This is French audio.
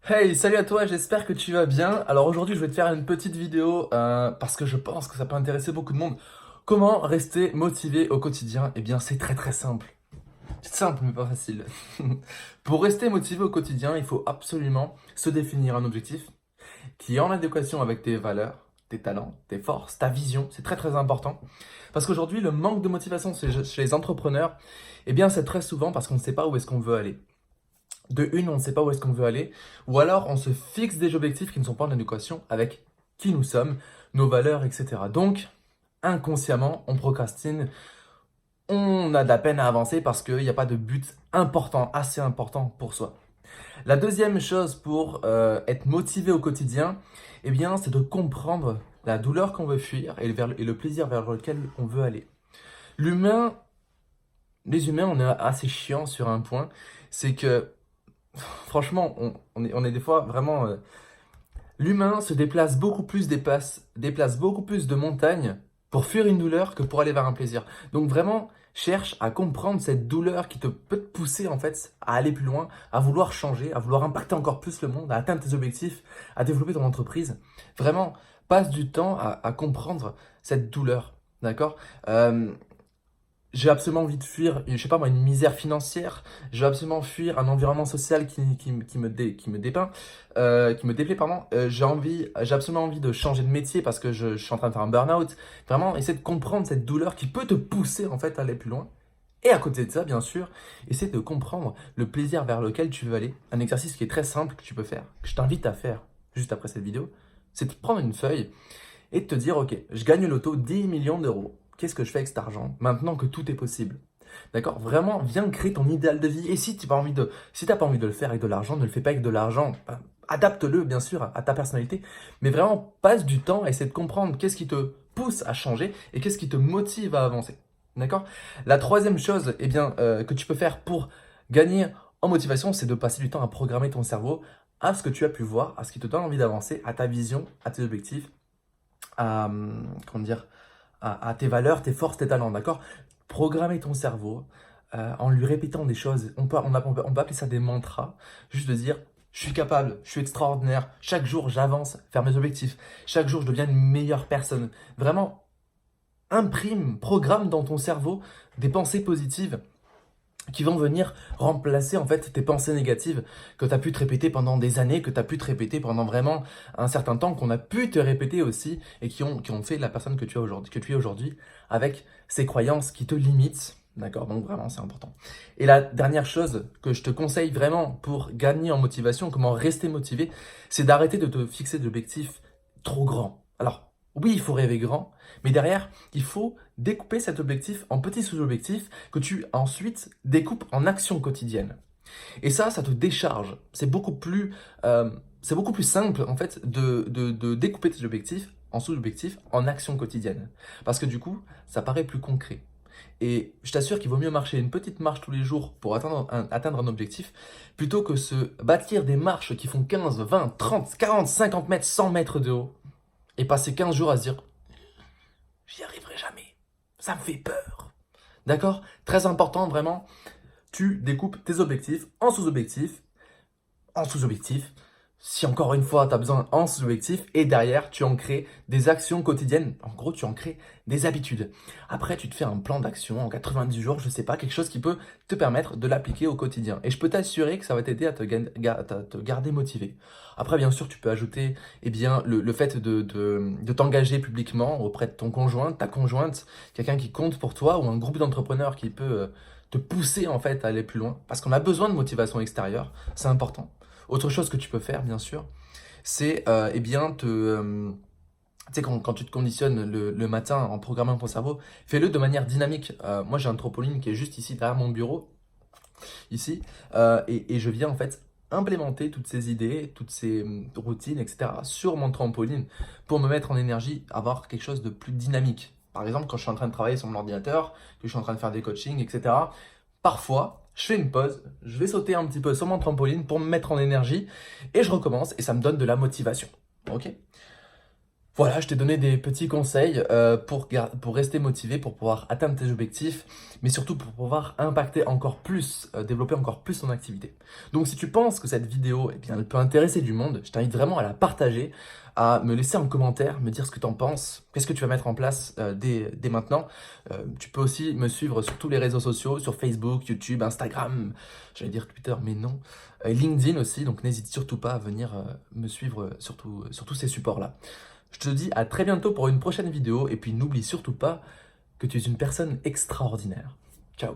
Hey, salut à toi, j'espère que tu vas bien. Alors aujourd'hui, je vais te faire une petite vidéo parce que je pense que ça peut intéresser beaucoup de monde. Comment rester motivé au quotidien? Eh bien, c'est très très simple. C'est simple, mais pas facile. Pour rester motivé au quotidien, il faut absolument se définir un objectif qui est en adéquation avec tes valeurs, tes talents, tes forces, ta vision. C'est très très important. Parce qu'aujourd'hui, le manque de motivation chez les entrepreneurs, eh bien, c'est très souvent parce qu'on ne sait pas où est-ce qu'on veut aller. De une, on ne sait pas où est-ce qu'on veut aller, ou alors on se fixe des objectifs qui ne sont pas en adéquation avec qui nous sommes, nos valeurs, etc. Donc, inconsciemment, on procrastine, on a de la peine à avancer parce qu'il n'y a pas de but important, assez important pour soi. La deuxième chose pour être motivé au quotidien, eh bien, c'est de comprendre la douleur qu'on veut fuir et le plaisir vers lequel on veut aller. L'humain, les humains, on est assez chiant sur un point, c'est que franchement, on est des fois vraiment. L'humain se déplace beaucoup plus, déplace beaucoup plus de montagnes pour fuir une douleur que pour aller vers un plaisir. Donc vraiment, cherche à comprendre cette douleur qui peut te pousser en fait à aller plus loin, à vouloir changer, à vouloir impacter encore plus le monde, à atteindre tes objectifs, à développer ton entreprise. Vraiment, passe du temps à comprendre cette douleur. D'accord. J'ai absolument envie de fuir, je sais pas moi, une misère financière. Je veux absolument fuir un environnement social qui me dépeint, qui me déplaît, pardon. J'ai absolument envie de changer de métier parce que je suis en train de faire un burn-out. Vraiment, essaie de comprendre cette douleur qui peut te pousser en fait à aller plus loin. Et à côté de ça, bien sûr, essaie de comprendre le plaisir vers lequel tu veux aller. Un exercice qui est très simple que tu peux faire, que je t'invite à faire juste après cette vidéo, c'est de prendre une feuille et de te dire, ok, je gagne au loto 10 millions d'euros. Qu'est-ce que je fais avec cet argent maintenant que tout est possible? D'accord. Vraiment, viens créer ton idéal de vie. Et si tu n'as pas envie pas envie de le faire avec de l'argent, ne le fais pas avec de l'argent. Ben, adapte-le, bien sûr, à ta personnalité. Mais vraiment, passe du temps à essayer de comprendre qu'est-ce qui te pousse à changer et qu'est-ce qui te motive à avancer. D'accord. La troisième chose eh bien, que tu peux faire pour gagner en motivation, c'est de passer du temps à programmer ton cerveau à ce que tu as pu voir, à ce qui te donne envie d'avancer, à ta vision, à tes objectifs, à, comment dire, à tes valeurs, tes forces, tes talents, d'accord? Programmer ton cerveau en lui répétant des choses. On peut appeler ça des mantras. Juste de dire, je suis capable, je suis extraordinaire. Chaque jour, j'avance vers mes objectifs. Chaque jour, je deviens une meilleure personne. Vraiment, imprime, programme dans ton cerveau des pensées positives qui vont venir remplacer en fait tes pensées négatives que tu as pu te répéter pendant des années, que tu as pu te répéter pendant vraiment un certain temps, qu'on a pu te répéter aussi et qui ont fait la personne que tu es aujourd'hui avec ces croyances qui te limitent. D'accord, donc vraiment c'est important. Et la dernière chose que je te conseille vraiment pour gagner en motivation, comment rester motivé, c'est d'arrêter de te fixer d'objectifs trop grands. Alors, oui, il faut rêver grand, mais derrière, il faut découper cet objectif en petits sous-objectifs que tu ensuite découpes en actions quotidiennes. Et ça te décharge. C'est beaucoup plus simple en fait de découper tes objectifs en sous-objectifs en actions quotidiennes. Parce que du coup, ça paraît plus concret. Et je t'assure qu'il vaut mieux marcher une petite marche tous les jours pour atteindre un objectif plutôt que se bâtir des marches qui font 15, 20, 30, 40, 50 mètres, 100 mètres de haut et passer 15 jours à se dire j'y arriverai jamais. Ça me fait peur. D'accord. Très important, vraiment. Tu découpes tes objectifs en sous-objectifs, en sous-objectifs. Si encore une fois, tu as besoin en sous-objectif et derrière, tu en crées des actions quotidiennes. En gros, tu en crées des habitudes. Après, tu te fais un plan d'action en 90 jours, je sais pas, quelque chose qui peut te permettre de l'appliquer au quotidien. Et je peux t'assurer que ça va t'aider à te garder motivé. Après, bien sûr, tu peux ajouter eh bien, le fait de t'engager publiquement auprès de ton conjoint, ta conjointe, quelqu'un qui compte pour toi ou un groupe d'entrepreneurs qui peut te pousser en fait à aller plus loin. Parce qu'on a besoin de motivation extérieure, c'est important. Autre chose que tu peux faire, bien sûr, c'est eh bien tu sais, quand tu te conditionnes le matin en programmant ton cerveau, fais-le de manière dynamique. Moi, j'ai un trampoline qui est juste ici derrière mon bureau, ici, et je viens en fait implémenter toutes ces idées, toutes ces routines, etc. sur mon trampoline pour me mettre en énergie, avoir quelque chose de plus dynamique. Par exemple, quand je suis en train de travailler sur mon ordinateur, que je suis en train de faire des coachings, etc. Parfois, je fais une pause, je vais sauter un petit peu sur mon trampoline pour me mettre en énergie et je recommence et ça me donne de la motivation. Ok? Voilà, je t'ai donné des petits conseils pour rester motivé, pour pouvoir atteindre tes objectifs, mais surtout pour pouvoir impacter encore plus, développer encore plus ton activité. Donc si tu penses que cette vidéo, eh bien, elle peut intéresser du monde, je t'invite vraiment à la partager, à me laisser en commentaire, me dire ce que tu en penses, qu'est-ce que tu vas mettre en place dès maintenant. Tu peux aussi me suivre sur tous les réseaux sociaux, sur Facebook, YouTube, Instagram, j'allais dire Twitter, mais non. LinkedIn aussi, donc n'hésite surtout pas à venir me suivre sur tous ces supports-là. Je te dis à très bientôt pour une prochaine vidéo et puis n'oublie surtout pas que tu es une personne extraordinaire. Ciao.